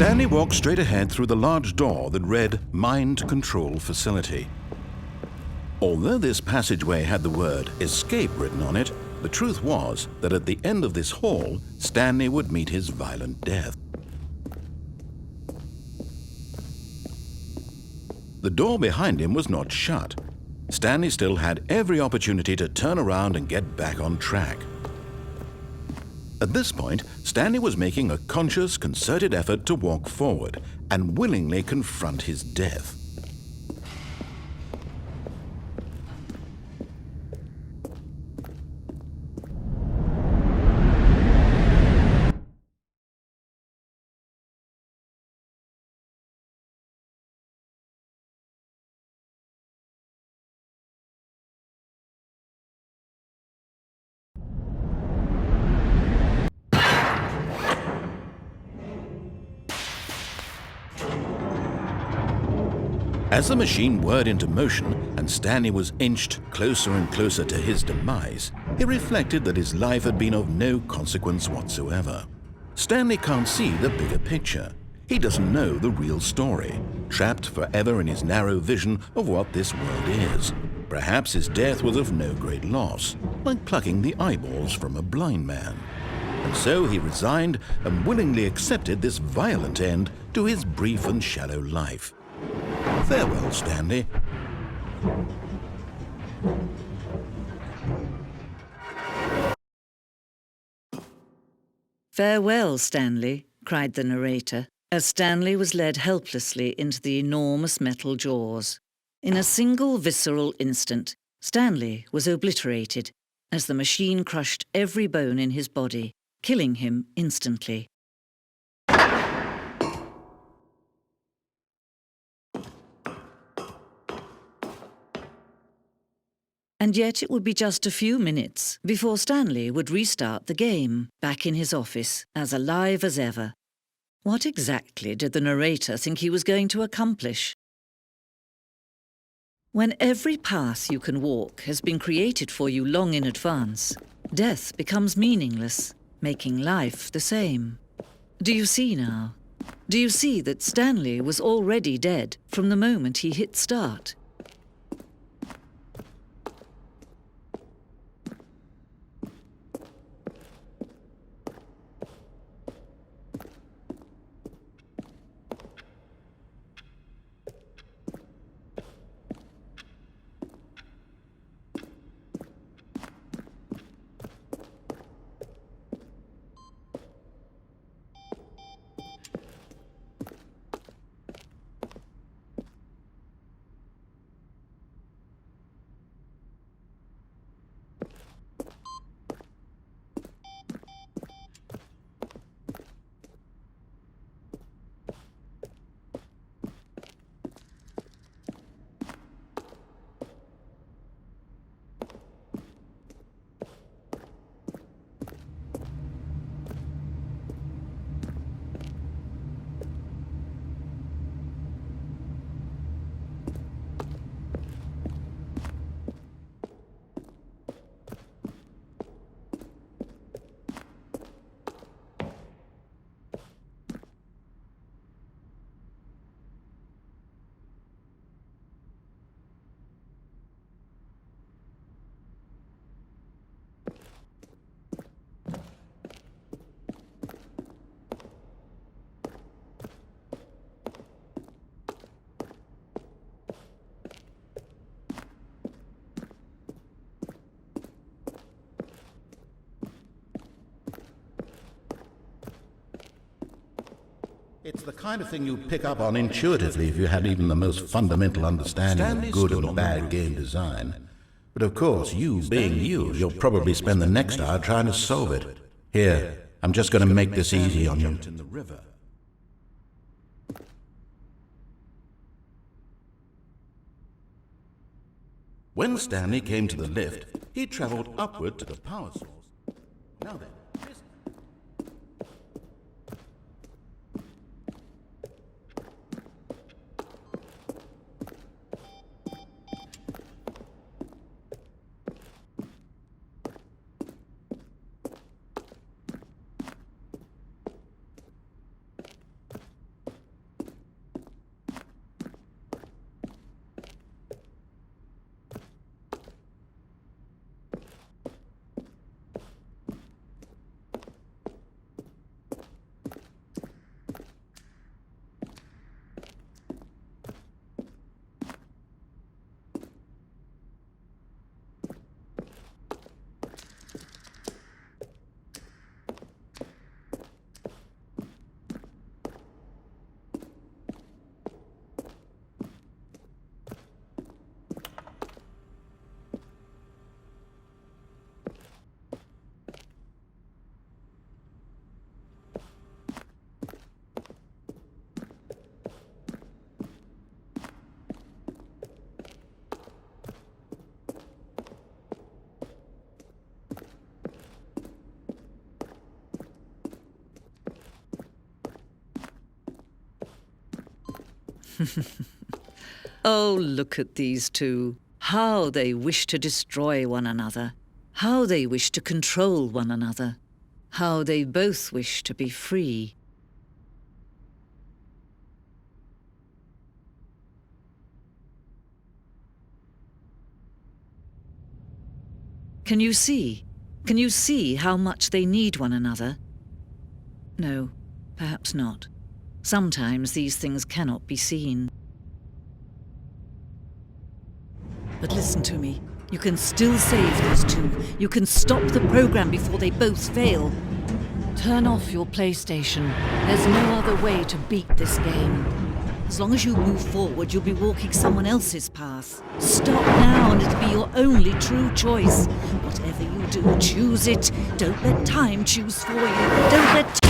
Stanley walked straight ahead through the large door that read Mind Control Facility. Although this passageway had the word Escape written on it, the truth was that at the end of this hall, Stanley would meet his violent death. The door behind him was not shut. Stanley still had every opportunity to turn around and get back on track. At this point, Stanley was making a conscious, concerted effort to walk forward and willingly confront his death. As the machine whirred into motion and Stanley was inched closer and closer to his demise, he reflected that his life had been of no consequence whatsoever. Stanley can't see the bigger picture. He doesn't know the real story, trapped forever in his narrow vision of what this world is. Perhaps his death was of no great loss, like plucking the eyeballs from a blind man. And so he resigned and willingly accepted this violent end to his brief and shallow life. Farewell, Stanley. Farewell, Stanley, cried the narrator, as Stanley was led helplessly into the enormous metal jaws. In a single visceral instant, Stanley was obliterated as the machine crushed every bone in his body, killing him instantly. And yet it would be just a few minutes before Stanley would restart the game, back in his office, as alive as ever. What exactly did the narrator think he was going to accomplish? When every path you can walk has been created for you long in advance, death becomes meaningless, making life the same. Do you see now? Do you see that Stanley was already dead from the moment he hit start? It's the kind of thing you pick up on intuitively if you had even the most fundamental understanding of good and bad game design. But of course, you being you, you'll probably spend the next hour trying to solve it. Here, I'm just going to make this easy on you. When Stanley came to the lift, he traveled upward to the power source. Now then, listen. Oh, look at these two. How they wish to destroy one another. How they wish to control one another. How they both wish to be free. Can you see? Can you see how much they need one another? No, perhaps not. Sometimes these things cannot be seen. But listen to me. You can still save these two. You can stop the program before they both fail. Turn off your PlayStation. There's no other way to beat this game. As long as you move forward, you'll be walking someone else's path. Stop now and it'll be your only true choice. Whatever you do, choose it. Don't let time choose for you. Don't let